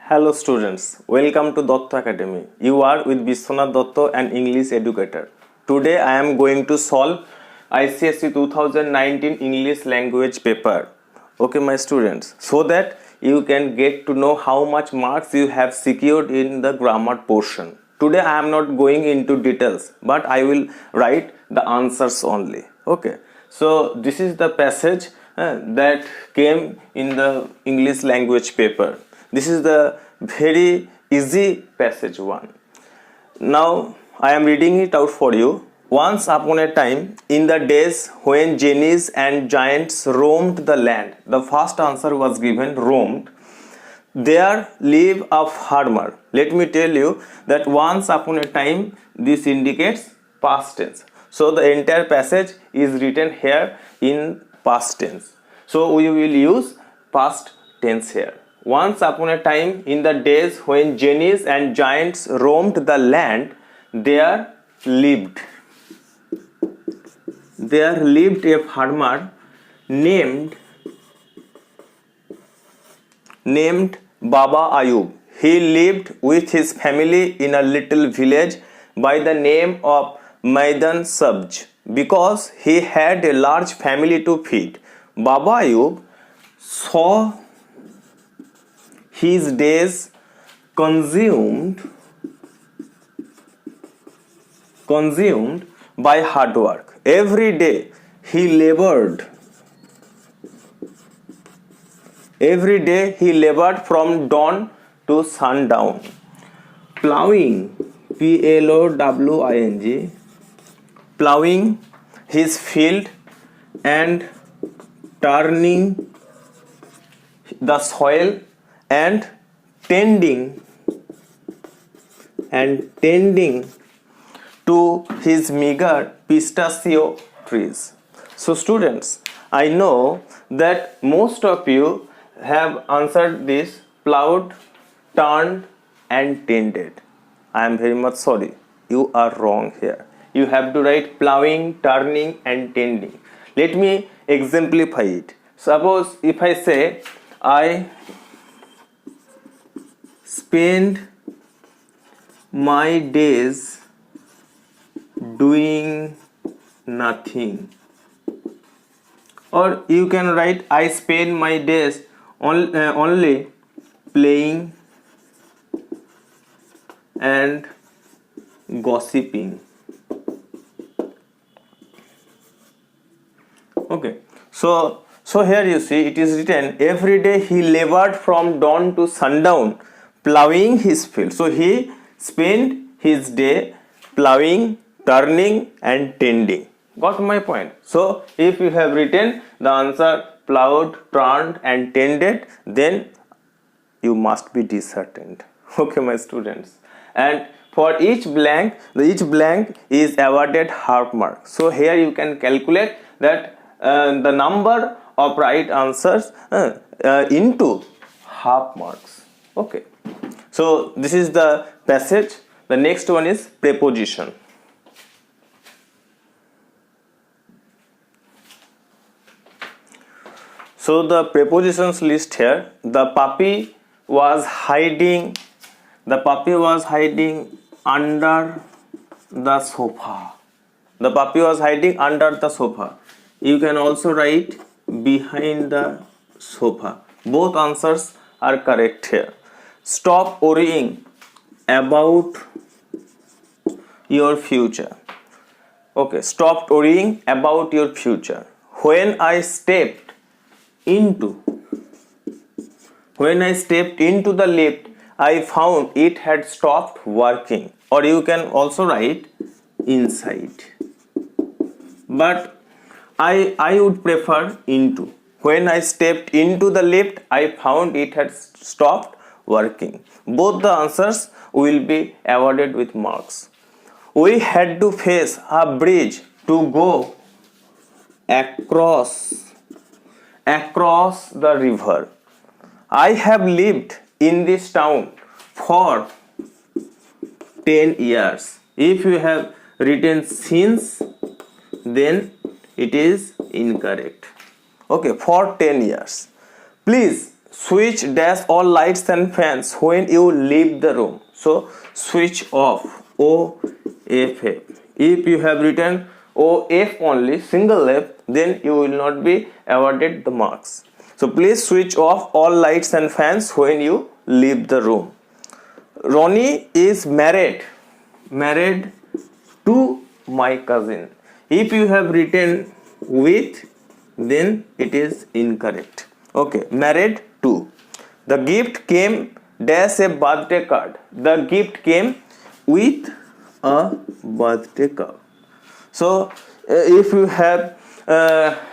Hello students, welcome to Dutta Academy. You are with Vishwanath Dutta, an English educator. Today I am going to solve ICSE 2019 English language paper. Okay my students, so that you can get to know how much marks you have secured in the grammar portion. Today I am not going into details, but I will write the answers only. Okay, so this is the passage that came in the English language paper. This is the very easy passage one. Now I am reading it out for you. Once upon a time, in the days when genies and giants roamed the land, the first answer was given roamed. There lived a farmer. Let me tell you that once upon a time, this indicates past tense. So the entire passage is written here in past tense. So we will use past tense here. Once upon a time, in the days when genies and giants roamed the land, there lived a farmer named Baba Ayub. He lived with his family in a little village by the name of Maidan Sabj. Because he had a large family to feed, Baba Ayub saw his days consumed by hard work. Every day he labored from dawn to sundown, plowing plowing his field and turning the soil and tending to his meager pistachio trees. So students, I know that most of you have answered this plowed, turned and tended. I am very much sorry. You are wrong here. You have to write plowing, turning and tending. Let me exemplify it. Suppose if I say I spend my days doing nothing, or you can write I spend my days only playing and gossiping. Okay, so here you see it is written every day he labored from dawn to sundown plowing his field. So he spent his day plowing, turning and tending. Got my point? So if you have written the answer plowed, turned and tended, then you must be disheartened. Okay my students. And for each blank is awarded half mark. So here you can calculate that the number of right answers into half marks. Okay. So this is the passage. The next one is preposition. So the prepositions list here. The puppy was hiding under the sofa. The puppy was hiding under the sofa. You can also write behind the sofa. Both answers are correct here. Stop worrying about your future. Okay, stop worrying about your future. When I stepped into the lift, I found it had stopped working. Or you can also write inside. But I would prefer into. When I stepped into the lift, I found it had stopped working. Both the answers will be awarded with marks. We had to face a bridge to go across the river. I have lived in this town for 10 years. If you have written since, then it is incorrect. Okay, for 10 years. Please switch dash all lights and fans when you leave the room. So switch off, OFF. If you have written OF only, single F, then you will not be awarded the marks. So please switch off all lights and fans when you leave the room. Ronnie is married to my cousin. If you have written with, then it is incorrect. Okay, married to. The gift came dash a birthday card. The gift came with a birthday card. So if you have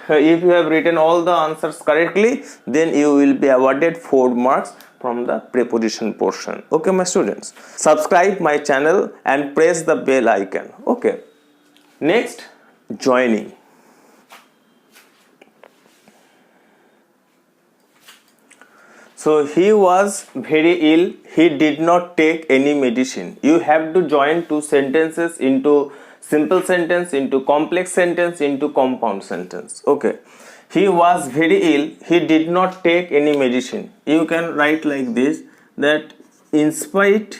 written all the answers correctly, then you will be awarded 4 marks from the preposition portion. Okay, my students, subscribe my channel and press the bell icon. Okay, next, joining. So he was very ill. He did not take any medicine. You have to join 2 sentences into simple sentence, into complex sentence, into compound sentence. Okay. He was very ill. He did not take any medicine. You can write like this, that in spite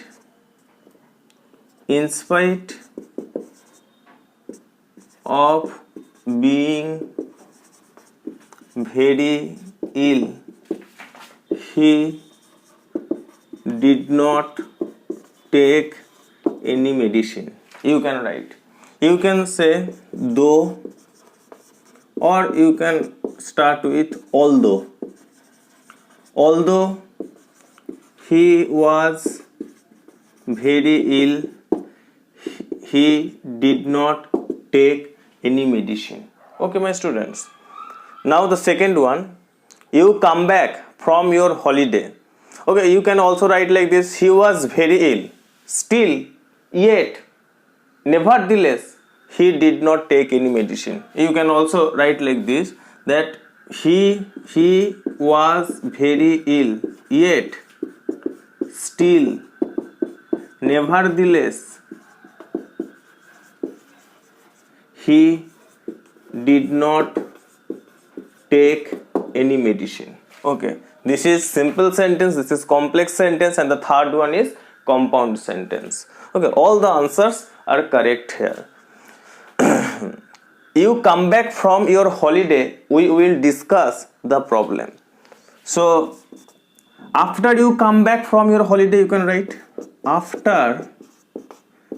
of being very ill, he did not take any medicine. You can write. You can say though, or you can start with although. Although he was very ill, he did not take any medicine. Okay, my students. Now the second one, you come back from your holiday. Okay, you can also write like this, he was very ill, still, yet, nevertheless, he did not take any medicine. You can also write like this, that he was very ill, yet, still, nevertheless, he did not take any medicine. Okay, this is simple sentence, this is complex sentence, and the third one is compound sentence. Okay, all the answers are correct here. You come back from your holiday, we will discuss the problem. So after you come back from your holiday, you can write after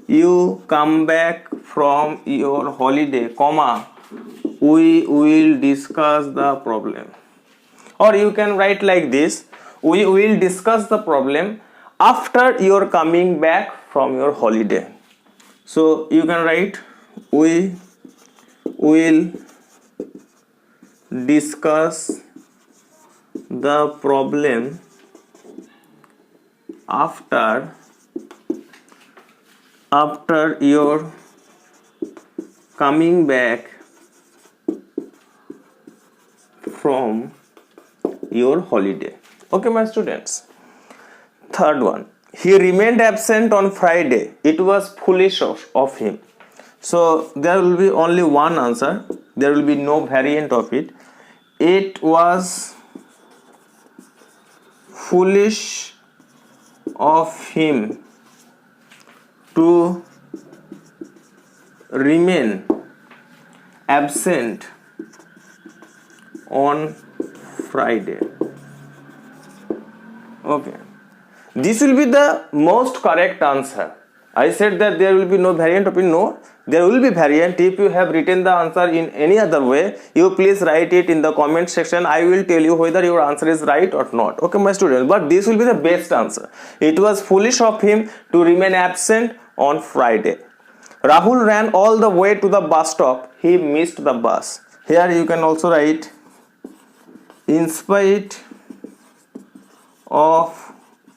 you come back from your holiday, comma, we will discuss the problem. Or you can write like this, we will discuss the problem after your coming back from your holiday. So you can write, we will discuss the problem after your coming back from your holiday. Okay, my students. Third one, he remained absent on Friday. It was foolish of him. So there will be only one answer. There will be no variant of it. It was foolish of him to remain absent on Friday. Okay, this will be the most correct answer. I said that there will be no variant of it. No, there will be variant. If you have written the answer in any other way, you please write it in the comment section. I will tell you whether your answer is right or not. Okay, my students, but this will be the best answer. It was foolish of him to remain absent on Friday. Rahul ran all the way to the bus stop. He missed the bus. Here you can also write, in spite of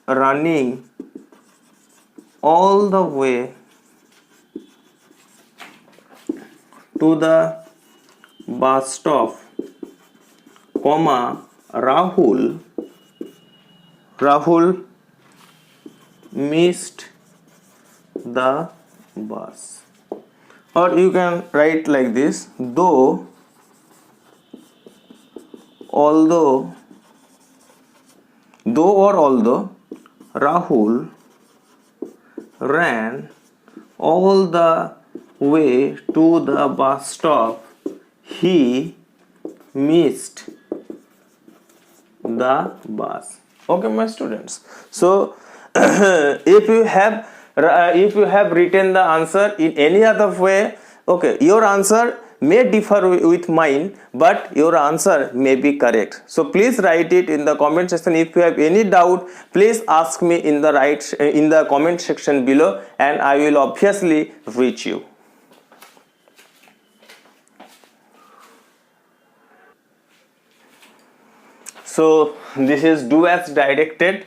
running all the way to the bus stop, comma, Rahul missed the bus. Or you can write like this, although though or although Rahul ran all the way to the bus stop, he missed the bus. Okay, my students. So if you have written the answer in any other way, okay, your answer may differ with mine, but your answer may be correct. So please write it in the comment section. If you have any doubt, please ask me in the comment section below, and I will obviously reach you. So this is do as directed,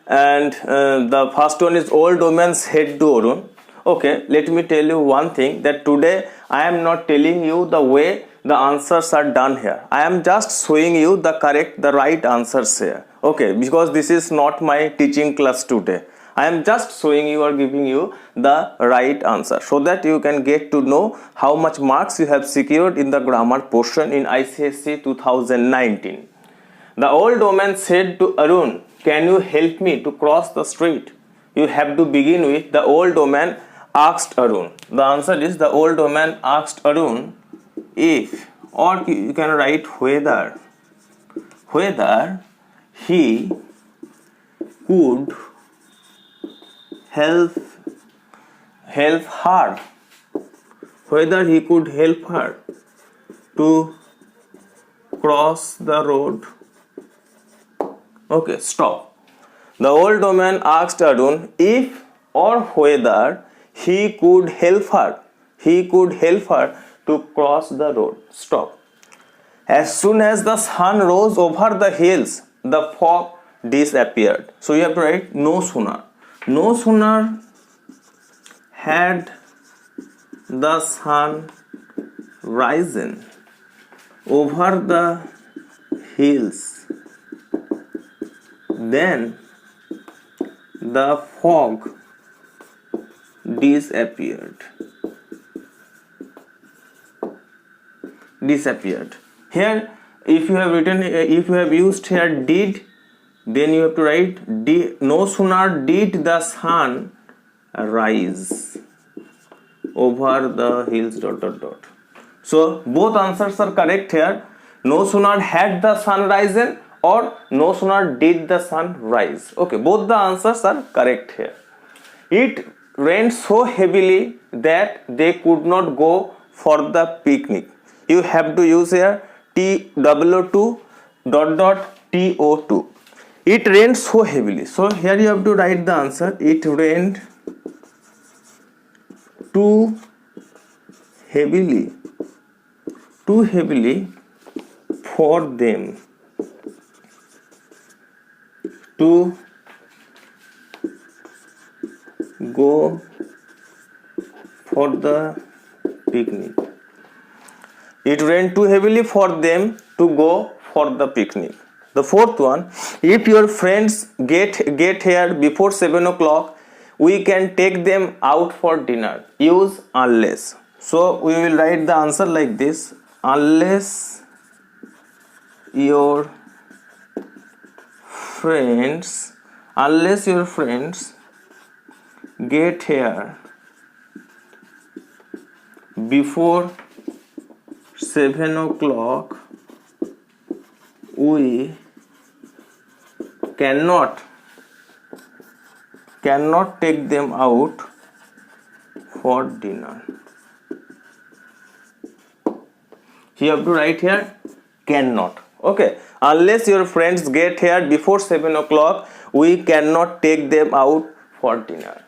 and the first one is all domains head to Arun. Okay, let me tell you one thing, that today I am not telling you the way the answers are done here. I am just showing you the right answers here. Okay, because this is not my teaching class today. I am just showing you or giving you the right answer, so that you can get to know how much marks you have secured in the grammar portion in ICSE 2019. The old woman said to Arun, "Can you help me to cross the street?" You have to begin with the old woman asked Arun. The answer is the old woman asked Arun if, or you can write whether he could help her, whether he could help her to cross the road. Okay, stop. The old woman asked Arun if or whether he could help her to cross the road. Stop. As soon as the sun rose over the hills, the fog disappeared. So you have to write no sooner. No sooner had the sun risen over the hills, then the fog disappeared. Here, if you have used here did, then you have to write no sooner did the sun rise over the hills ... So both answers are correct here. No sooner had the sun risen, or no sooner did the sun rise. Okay, both the answers are correct here. It rained so heavily that they could not go for the picnic. You have to use here TW2 ... TO2. It rained so heavily. So here you have to write the answer. It rained too heavily for them to go for the picnic. It rained too heavily for them to go for the picnic. The fourth one, if your friends get here before 7 o'clock, we can take them out for dinner. Use unless. So we will write the answer like this: unless your friends get here before 7 o'clock, we cannot take them out for dinner. You have to write here cannot. Okay, unless your friends get here before 7 o'clock, we cannot take them out for dinner.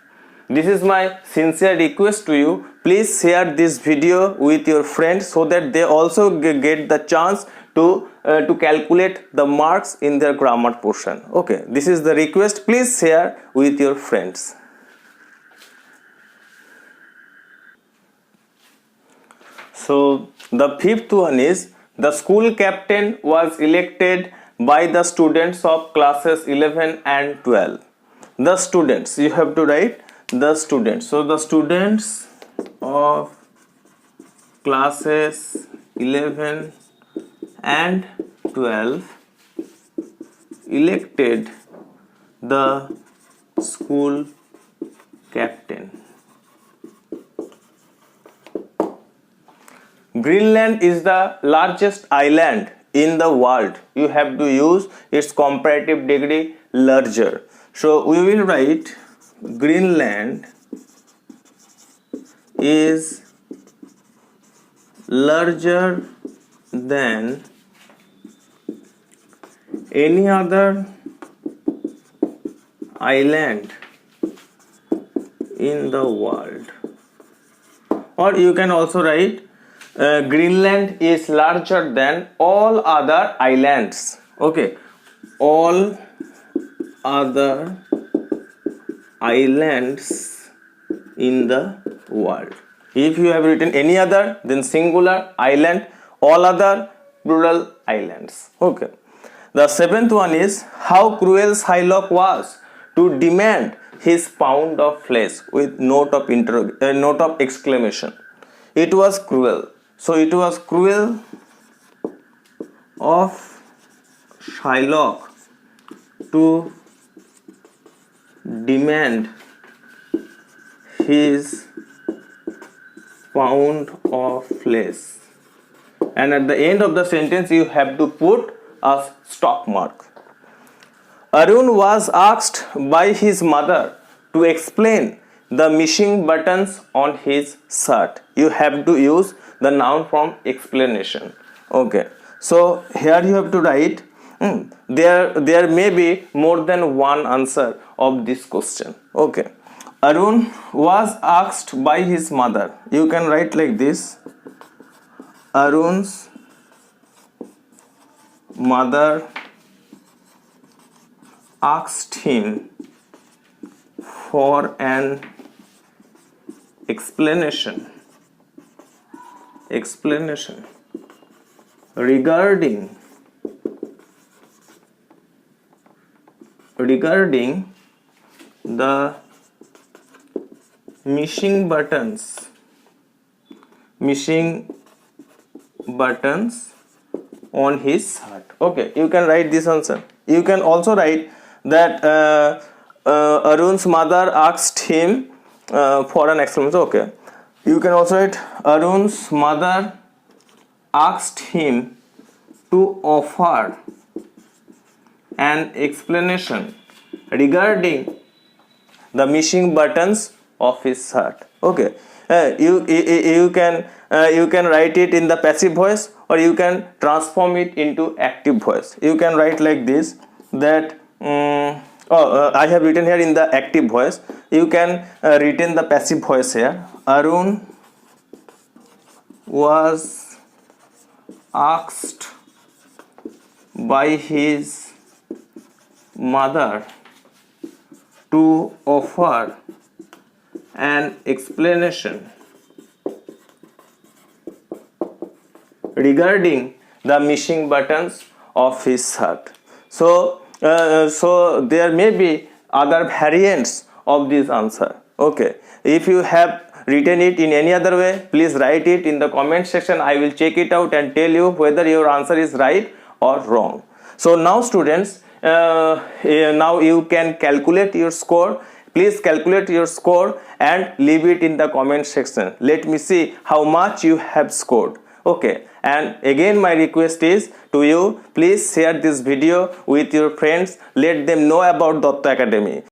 This is my sincere request to you. Please share this video with your friends, so that they also get the chance to calculate the marks in their grammar portion. Okay, this is the request. Please share with your friends. So the fifth one is the school captain was elected by the students of classes 11 and 12. The students, you have to write the students. So the students of classes 11 and 12 elected the school captain. Greenland is the largest island in the world. You have to use its comparative degree larger. So we will write Greenland is larger than any other island in the world. Or you can also write Greenland is larger than all other islands. Okay, all other islands in the world. If you have written any other, then singular, island, all other, plural, islands. Okay. The seventh one is how cruel Shylock was to demand his pound of flesh with note of exclamation. It was cruel. So it was cruel of Shylock to demand his pound of flesh. And at the end of the sentence you have to put a stop mark. Arun was asked by his mother to explain the missing buttons on his shirt. You have to use the noun form explanation. Okay, so here you have to write there may be more than one answer of this question. Okay, Arun was asked by his mother. You can write like this: Arun's mother asked him for an explanation regarding the missing buttons on his shirt. Okay, you can write this answer. You can also write that Arun's mother asked him for an explanation. Okay, you can also write Arun's mother asked him to offer an explanation regarding the missing buttons of his shirt. Okay, you can write it in the passive voice, or you can transform it into active voice. You can write like this, that I have written here in the active voice. You can retain the passive voice here. Arun was asked by his mother to offer an explanation regarding the missing buttons of his shirt. So there may be other variants of this answer. Okay, if you have written it in any other way, please write it in the comment section. I will check it out and tell you whether your answer is right or wrong. So now students, now you can calculate your score. Please calculate your score and leave it in the comment section. Let me see how much you have scored. Okay, and again my request is to you, please share this video with your friends. Let them know about Dutta Academy.